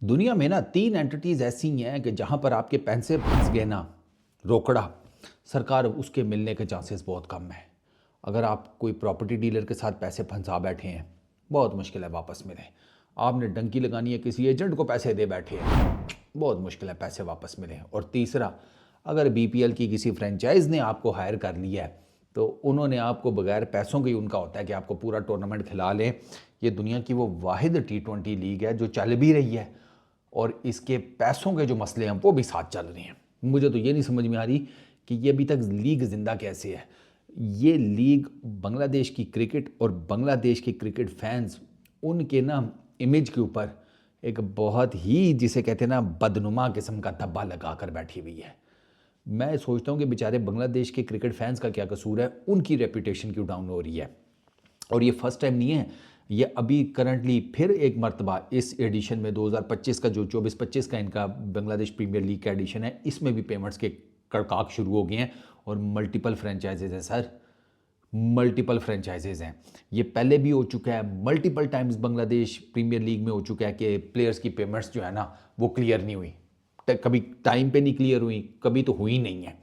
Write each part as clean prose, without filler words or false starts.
दुनिया में ना 3 एंटिटीज़ ऐसी हैं कि जहाँ पर आपके पैसे फंस गए ना, रोकड़ा, सरकार उसके मिलने के चांसेस बहुत कम है। अगर आप कोई प्रॉपर्टी डीलर के साथ पैसे फंसा बैठे हैं, बहुत मुश्किल है वापस मिलें। आपने डंकी लगानी है, किसी एजेंट को पैसे दे बैठे हैं, बहुत मुश्किल है पैसे वापस मिलें। और तीसरा, अगर बीपीएल की किसी फ्रेंचाइज ने आपको हायर कर लिया है, तो उन्होंने आपको बगैर पैसों के ही उनका होता है कि आपको पूरा टूर्नामेंट खिला लें। ये दुनिया की वो वाहिद T20 लीग है जो चल भी रही है और इसके पैसों के जो मसले हैं वो भी साथ चल रहे हैं। मुझे तो ये नहीं समझ में आ रही कि ये अभी तक लीग जिंदा कैसे है। ये लीग बांग्लादेश की क्रिकेट और बांग्लादेश के क्रिकेट फैंस उनके ना इमेज के ऊपर एक बहुत ही, जिसे कहते हैं ना, बदनुमा किस्म का धब्बा लगा कर बैठी हुई है। मैं सोचता हूँ कि बेचारे बांग्लादेश के क्रिकेट फैंस का क्या कसूर है, उनकी रेपुटेशन क्यों डाउन हो रही है। और ये फर्स्ट टाइम नहीं है, ये अभी करंटली फिर एक मरतबा इस एडिशन में 2025 का जो 24-25 का इनका बांग्लादेश प्रीमियर लीग का एडिशन है, इसमें भी पेमेंट्स के कड़काक शुरू हो गए हैं और मल्टीपल फ्रेंचाइजेज हैं सर, मल्टीपल फ्रेंचाइजेज हैं। ये पहले भी हो चुका है, multiple times Bangladesh premier league में हो चुका है कि प्लेयर्स की पेमेंट्स जो है ना वो क्लियर नहीं हुई, कभी टाइम पे नहीं क्लियर हुई, कभी तो हुई नहीं है।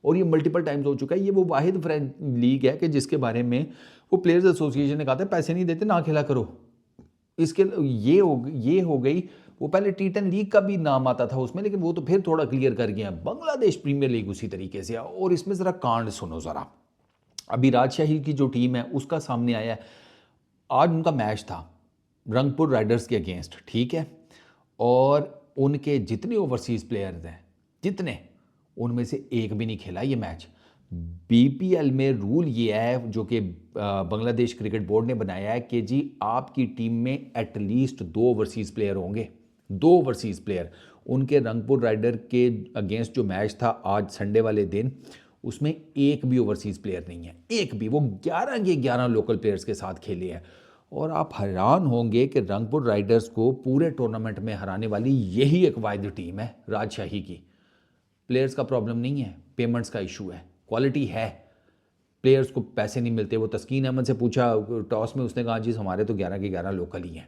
और ये मल्टीपल टाइम्स हो चुका है। ये वो वाहिद फ्रेंच लीग है कि जिसके बारे में वो प्लेयर्स एसोसिएशन ने कहा था पैसे नहीं देते ना खेला करो। इसके ये हो गई। वो पहले T10 लीग का भी नाम आता था उसमें, लेकिन वो तो फिर थोड़ा क्लियर कर गया। बांग्लादेश प्रीमियर लीग उसी तरीके से है। और इसमें ज़रा कांड सुनो ज़रा। अभी राजशाही की जो टीम है उसका सामने आया है। आज उनका मैच था रंगपुर राइडर्स के अगेंस्ट, ठीक है। और उनके जितने ओवरसीज़ प्लेयर्स हैं, जितने, उनमें से एक भी नहीं खेला ये मैच। बीपीएल में रूल ये है जो कि बांग्लादेश क्रिकेट बोर्ड ने बनाया है कि जी आपकी टीम में एटलीस्ट 2 ओवरसीज़ प्लेयर होंगे, 2 ओवरसीज़ प्लेयर। उनके रंगपुर राइडर के अगेंस्ट जो मैच था आज संडे वाले दिन, उसमें एक भी ओवरसीज़ प्लेयर नहीं है, एक भी। वो 11 के 11 लोकल प्लेयर्स के साथ खेले हैं। और आप हैरान होंगे कि रंगपुर राइडर्स को पूरे टूर्नामेंट में हराने वाली यही एक वाहिद टीम है राजशाही की। प्लेयर्स का प्रॉब्लम नहीं है, पेमेंट्स का इशू है। क्वालिटी है, प्लेयर्स को पैसे नहीं मिलते। वो तस्कीन अहमद से पूछा टॉस में, उसने कहा जी हमारे तो 11 के 11 लोकल ही हैं।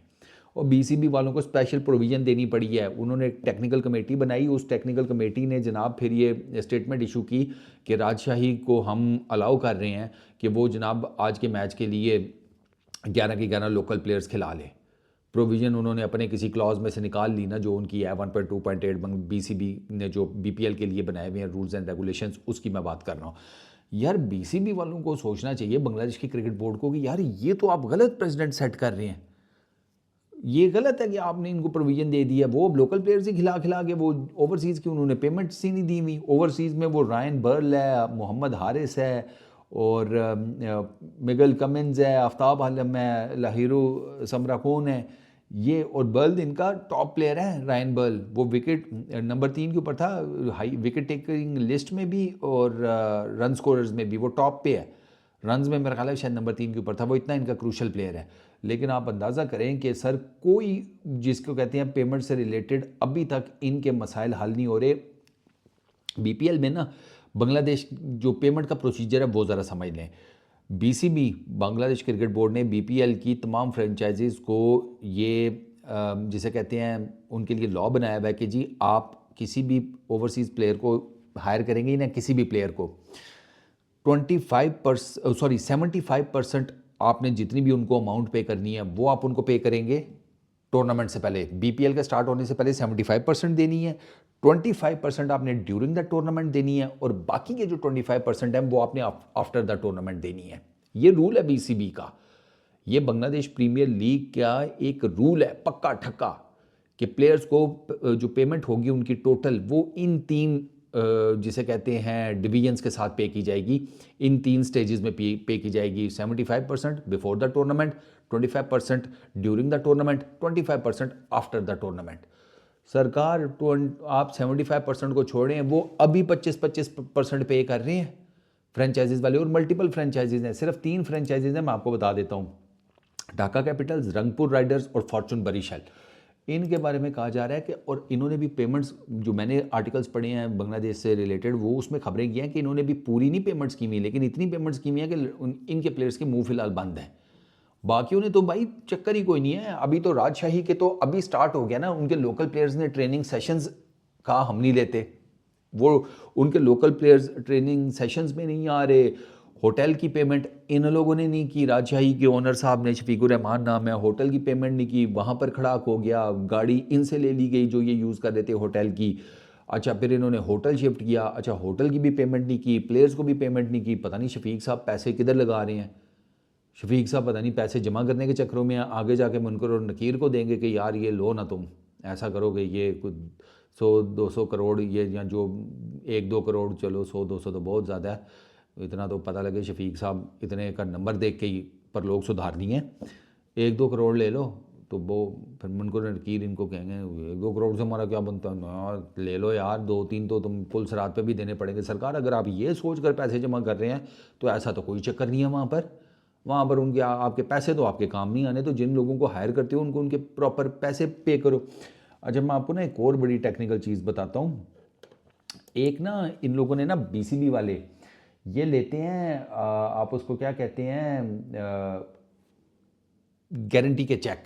और बीसीबी वालों को स्पेशल प्रोविज़न देनी पड़ी है। उन्होंने एक टेक्निकल कमेटी बनाई, उस टेक्निकल कमेटी ने जनाब फिर ये स्टेटमेंट इशू की कि राजशाही को हम अलाउ कर रहे हैं कि वो जनाब आज के मैच के लिए 11 के 11 लोकल प्लेयर्स खिला लें। प्रोविज़न उन्होंने अपने किसी क्लॉज में से निकाल ली ना, जो उनकी है 1.2.8 बीसीबी ने जो बीपीएल के लिए बनाए हुए हैं रूल्स एंड रेगुलेशंस, उसकी मैं बात कर रहा हूँ। यार बीसीबी वालों को सोचना चाहिए, बांग्लादेश की क्रिकेट बोर्ड को, कि यार ये तो आप गलत प्रेसिडेंट सेट कर रहे हैं। ये गलत है कि आपने इनको प्रोविज़न दे दिया। वो लोकल प्लेयर्स ही खिला खिला के, वो ओवरसीज़ की उन्होंने पेमेंट्स ही नहीं दी हुई। ओवरसीज़ में वो रायन बर्ल है, मोहम्मद हारिस है, और मिगल कमिंस है, आफ्ताब आलम है, लाहिरू समराकोन है। ये और बर्ल इनका टॉप प्लेयर है। रायन बर्ल वो विकेट नंबर 3 के ऊपर था हाई विकेट टेकिंग लिस्ट में भी, और रन स्कोरर्स में भी वो टॉप पे है। रन्स में मेरा ख्याल है शायद नंबर 3 के ऊपर था। वो इतना इनका क्रूशल प्लेयर है। लेकिन आप अंदाज़ा करें कि सर कोई, जिसको कहते हैं पेमेंट से रिलेटेड, अभी तक इनके मसाइल हल नहीं हो रहे। बीपीएल में ना बांग्लादेश जो पेमेंट का प्रोसीजर है वो ज़रा समझ लें। बीसीबी बांग्लादेश क्रिकेट बोर्ड ने बीपीएल की तमाम फ्रेंचाइजीज़ को ये जिसे कहते हैं उनके लिए लॉ बनाया हुआ है कि जी आप किसी भी ओवरसीज़ प्लेयर को हायर करेंगे ना, किसी भी प्लेयर को 75% आपने जितनी भी उनको अमाउंट पे करनी है वो आप उनको पे करेंगे। टूर्नामेंट से पहले, बीपीएल का स्टार्ट होने से पहले 75% देनी है। 25% आपने ड्यूरिंग द टूर्नामेंट देनी है, और बाकी के जो 25% है वो आपने आफ्टर द टूर्नामेंट देनी है। ये रूल है बीसीबी का। ये बांग्लादेश प्रीमियर लीग का एक रूल है पक्का ठक्का कि प्लेयर्स को जो पेमेंट होगी उनकी टोटल, वो इन 3 जिसे कहते हैं डिवीजन्स के साथ पे की जाएगी। इन 3 स्टेजेस में पे की जाएगी। 75% before the tournament, 25% during the tournament, 25% after the tournament. सरकार आप 75% को छोड़ें, वो अभी 25% पे कर रहे हैं फ्रेंचाइजीज वाले। और मल्टीपल फ्रेंचाइजीज हैं, सिर्फ 3 फ्रेंचाइजीज हैं, मैं आपको बता देता हूँ। ढाका कैपिटल्स, रंगपुर राइडर्स और फॉर्चून बरिशाल। इनके बारे में कहा जा रहा है कि, और इन्होंने भी पेमेंट्स, जो मैंने आर्टिकल्स पढ़े हैं बांग्लादेश से रिलेटेड, वो उसमें खबरें की हैं कि इन्होंने भी पूरी नहीं पेमेंट्स की हुई, लेकिन इतनी पेमेंट्स की हुई हैं कि इनके प्लेयर्स के मुंह फिलहाल बंद हैं। बाकियों ने तो भाई चक्कर ही कोई नहीं है। अभी तो राजशाही के तो अभी स्टार्ट हो गया ना, उनके लोकल प्लेयर्स ने ट्रेनिंग सेशंस का हम नहीं लेते, वो उनके लोकल प्लेयर्स ट्रेनिंग सेशंस में नहीं आ रहे। होटल की पेमेंट इन लोगों ने नहीं की, राजशाही के ओनर साहब ने, शफीकुर रहमान नाम है, होटल की पेमेंट नहीं की, वहाँ पर खड़ाक हो गया, गाड़ी इनसे ले ली गई जो ये यूज़ कर रहे थे होटल की। अच्छा फिर इन्होंने होटल शिफ्ट किया, अच्छा होटल की भी पेमेंट नहीं की, प्लेयर्स को भी पेमेंट नहीं की। पता नहीं शफीक साहब पैसे किधर लगा रहे हैं। शफीक साहब पता नहीं पैसे जमा करने के चक्करों में आगे जाके मुनकर और नकीर को देंगे कि यार ये लो ना, तुम ऐसा करोगे, ये कुछ 100-200 करोड़ ये, या जो 1-2 करोड़, चलो 100-200 तो बहुत ज़्यादा है, इतना तो पता लगे शफीक साहब इतने का नंबर देख के ही पर लोग सुधार दिए। 1-2 करोड़ ले लो तो वो फिर मुनकर नकीर इनको कहेंगे 1-2 करोड़ से हमारा क्या बनता है यार, ले लो यार, 2-3 तो तुम पुल सरात पे भी देने पड़ेंगे। सरकार अगर आप ये सोच कर पैसे जमा कर रहे हैं तो ऐसा तो कोई चक्कर नहीं है वहाँ पर उनके आपके पैसे तो आपके काम नहीं आने, तो जिन लोगों को हायर करते हो उनको उनके प्रॉपर पैसे पे करो। अच्छा मैं आपको ना एक और बड़ी टेक्निकल चीज़ बताता हूँ। एक ना इन लोगों ने ना बीसीबी वाले ये लेते हैं, आप उसको क्या कहते हैं, गारंटी के चेक,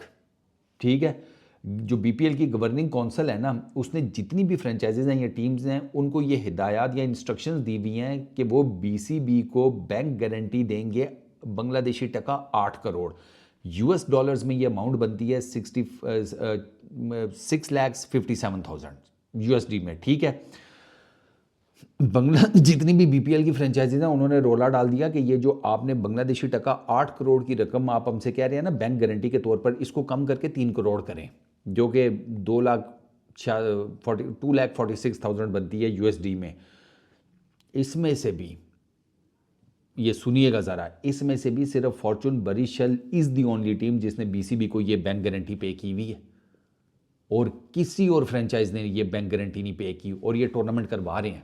ठीक है। जो बीपीएल की गवर्निंग काउंसिल है ना, उसने जितनी भी फ्रेंचाइजीज हैं या टीम्स हैं उनको ये हिदायत या इंस्ट्रक्शंस दी हुई हैं कि वो बीसीबी को बैंक गारंटी देंगे बांग्लादेशी टका 8 करोड़। यूएस डॉलर्स में ये अमाउंट बनती है 6,57,000 यूएसडी में, ठीक है। जितनी भी बीपीएल की फ्रेंचाइजीज हैं उन्होंने रोला डाल दिया कि ये जो आपने बांग्लादेशी टका 8 करोड़ की रकम आप हमसे कह रहे हैं ना बैंक गारंटी के तौर पर, इसको कम करके 3 करोड़ करें, जो कि 2,46,000 बनती है यूएसडी में। इसमें से भी ये सुनिएगा ज़रा, इसमें से भी सिर्फ Fortune Barishal is the only team जिसने बीसीबी को ये बैंक गारंटी पे की हुई है, और किसी और फ्रेंचाइज ने ये बैंक गारंटी नहीं पे की, और ये टूर्नामेंट करवा रहे हैं।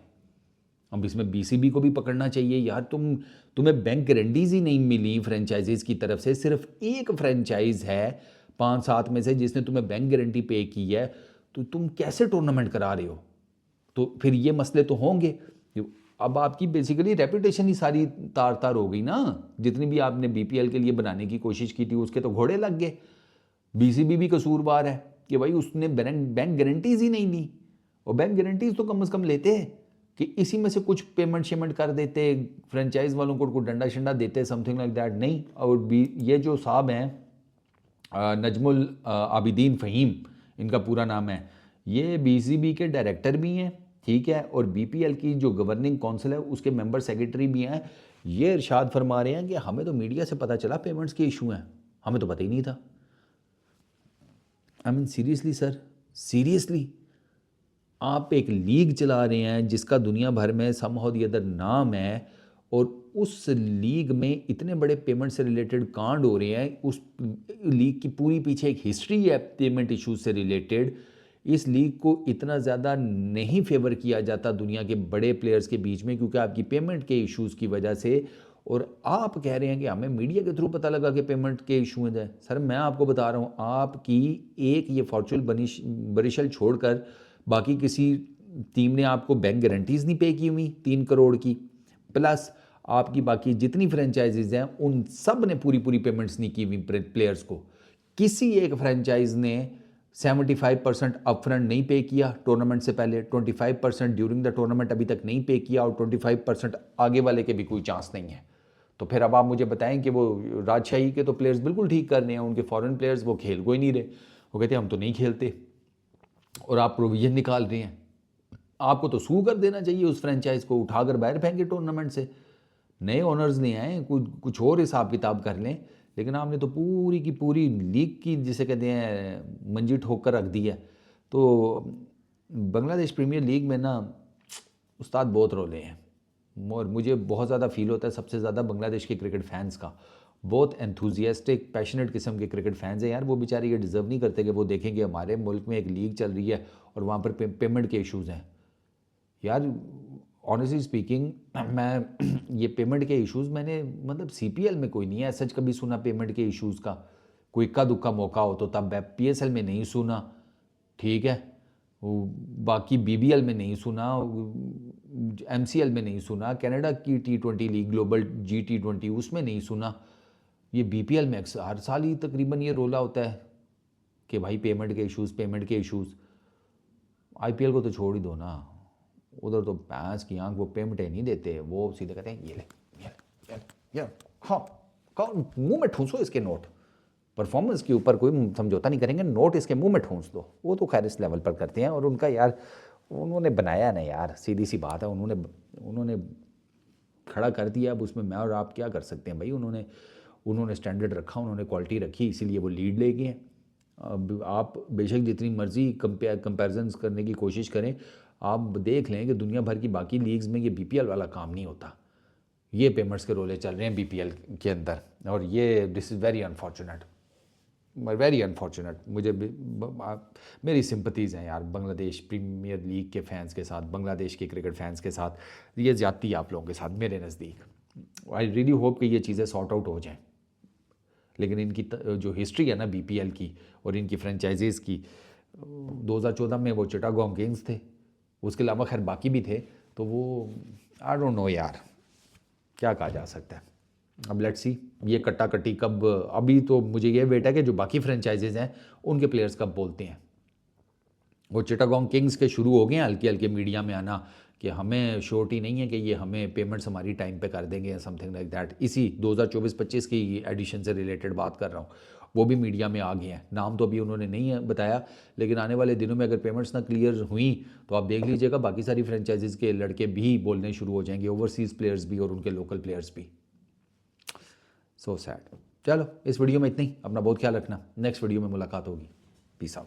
अब इसमें बीसीबी को भी पकड़ना चाहिए यार, तुम्हें बैंक गारंटीज ही नहीं मिली फ्रेंचाइजीज की तरफ से, सिर्फ एक फ्रेंचाइज है 5-7 में से जिसने तुम्हें बैंक गारंटी पे की है, तो तुम कैसे टूर्नामेंट करा रहे हो? तो फिर ये मसले तो होंगे। अब आपकी बेसिकली रेपुटेशन ही सारी तार तार हो गई ना, जितनी भी आपने बीपीएल के लिए बनाने की कोशिश की थी उसके तो घोड़े लग गए। बीसीबी भी कसूरवार है कि भाई उसने बैंक गारंटीज ही नहीं दी, और बैंक गारंटीज तो कम से कम लेते हैं कि इसी में से कुछ पेमेंट शेमेंट कर देते, फ्रेंचाइज वालों को डंडा शंडा देते, समथिंग लाइक दैट। नहीं, और ये जो साहब हैं नजमुल आबिदीन फ़हीम इनका पूरा नाम है, ये बीसीबी के डायरेक्टर भी हैं, ठीक है, और बीपीएल की जो गवर्निंग काउंसिल है उसके मेंबर सेक्रेटरी भी हैं। ये इरशाद फरमा रहे हैं कि हमें तो मीडिया से पता चला पेमेंट्स के इशू हैं, हमें तो पता ही नहीं था। I mean seriously sir, seriously आप एक लीग चला रहे हैं जिसका दुनिया भर में समहाउ द अदर नाम है, और उस लीग में इतने बड़े पेमेंट से रिलेटेड कांड हो रहे हैं, उस लीग की पूरी पीछे एक हिस्ट्री है पेमेंट इश्यूज से रिलेटेड। इस लीग को इतना ज़्यादा नहीं फेवर किया जाता दुनिया के बड़े प्लेयर्स के बीच में क्योंकि आपकी पेमेंट के इश्यूज़ की वजह से, और आप कह रहे हैं कि हमें मीडिया के थ्रू पता लगा कि पेमेंट के इशू हैं। सर मैं आपको बता रहा हूँ, आपकी एक ये फॉर्चून बरिशल छोड़कर बाकी किसी टीम ने आपको बैंक गारंटीज़ नहीं पे की हुई 3 करोड़ की, प्लस आपकी बाकी जितनी फ्रेंचाइजीज हैं उन सब ने पूरी पूरी पेमेंट्स नहीं की हुई प्लेयर्स को। किसी एक फ्रेंचाइज ने 75% अपफ्रंट नहीं पे किया टूर्नामेंट से पहले, 25% ड्यूरिंग द टूर्नामेंट अभी तक नहीं पे किया, और 25% आगे वाले के भी कोई चांस नहीं है। तो फिर अब आप मुझे बताएं कि वो राजशाही के तो प्लेयर्स बिल्कुल ठीक कर रहे हैं, उनके फॉरेन प्लेयर्स वो खेल को ही नहीं रहे, वो कहते हैं हम तो नहीं खेलते, और आप प्रोविजन निकाल रहे हैं। आपको तो सू कर देना चाहिए उस फ्रेंचाइज को, उठाकर बाहर फेंके टूर्नामेंट से। नए ओनर्स नहीं आए, कुछ और हिसाब किताब कर लें, लेकिन आपने तो पूरी की पूरी लीग की जिसे कहते हैं मंजी ठोक कर रख दी है। तो बांग्लादेश प्रीमियर लीग में ना उस्ताद बहुत रोले हैं, और मुझे बहुत ज़्यादा फील होता है सबसे ज़्यादा बांग्लादेश के क्रिकेट फैंस का। बहुत एंथुजियास्टिक पैशनेट किस्म के क्रिकेट फैंस हैं यार, वो बेचारे ये डिज़र्व नहीं करते कि वो देखें कि हमारे मुल्क में एक लीग चल रही है और वहाँ पर पेमेंट के इश्यूज़ हैं। यार ऑनेस्टली स्पीकिंग, मैं ये पेमेंट के इश्यूज़ मैंने मतलब सीपीएल में कोई नहीं है सच कभी सुना पेमेंट के इश्यूज़ का, कोई इक्का दुक्का मौका हो तो तब पीएसएल में नहीं सुना, ठीक है, बाकी बीबीएल में नहीं सुना, एमसीएल में नहीं सुना, कनाडा की T20 लीग ग्लोबल G20 उसमें नहीं सुना, ये बीपीएल में हर साल ही तकरीबन ये रोला होता है कि भाई पेमेंट के इश्यूज़। आईपीएल को तो छोड़ ही दो ना, उधर तो भैंस की आंख, वो पेमेंटें नहीं देते, वो सीधे कहते हैं ये हाँ कौन मुंह में ठूंसो इसके नोट, परफॉर्मेंस के ऊपर कोई समझौता नहीं करेंगे, नोट इसके मुंह में ठूंस दो। वो तो खैर इस लेवल पर करते हैं, और उनका यार उन्होंने बनाया ना यार, सीधी सी बात है, उन्होंने खड़ा कर दिया। अब उसमें मैं और आप क्या कर सकते हैं भाई, उन्होंने स्टैंडर्ड रखा, उन्होंने क्वालिटी रखी, इसीलिए वो लीड ले गए हैं। अब आप बेशक जितनी मर्जी कंपेरिजन्स करने की कोशिश करें, आप देख लें कि दुनिया भर की बाकी लीग्स में ये बीपीएल वाला काम नहीं होता। ये पेमेंट्स के रोले चल रहे हैं बीपीएल के अंदर, और ये this is very unfortunate, very unfortunate. मेरी सिंपथीज़ हैं यार बांग्लादेश प्रीमियर लीग के फैंस के साथ, बांग्लादेश के क्रिकेट फैंस के साथ, ये ज़्यादती आप लोगों के साथ मेरे नज़दीक। आई रियली होप कि ये चीज़ें सॉर्ट आउट हो जाएं। लेकिन इनकी जो हिस्ट्री है ना बीपीएल की और इनकी फ्रेंचाइजीज़ की, 2014 में वो चिटागोंग किंग्स थे, उसके अलावा खैर बाकी भी थे, तो वो आई डोंट नो यार, क्या कहा जा सकता है। अब लेट्स सी ये कट्टा कट्टी कब, अभी तो मुझे ये वेट है कि जो बाकी फ्रेंचाइजीज़ हैं उनके प्लेयर्स कब बोलते हैं। वो चिटागोंग किंग्स के शुरू हो गए हैं हल्के हल्के मीडिया में आना कि हमें श्योरिटी नहीं है कि ये हमें पेमेंट्स हमारी टाइम पे कर देंगे या समथिंग लाइक दैट। इसी 2024-25 की एडिशन से रिलेटेड बात कर रहा हूँ, वो भी मीडिया में आ गए हैं। नाम तो अभी उन्होंने नहीं है बताया, लेकिन आने वाले दिनों में अगर पेमेंट्स ना क्लियर हुई तो आप देख लीजिएगा बाकी सारी फ्रेंचाइजीज़ के लड़के भी बोलने शुरू हो जाएंगे, ओवरसीज़ प्लेयर्स भी और उनके लोकल प्लेयर्स भी। So sad. चलो इस वीडियो में इतना ही, अपना बहुत ख्याल रखना, नेक्स्ट वीडियो में मुलाकात होगी। Peace out.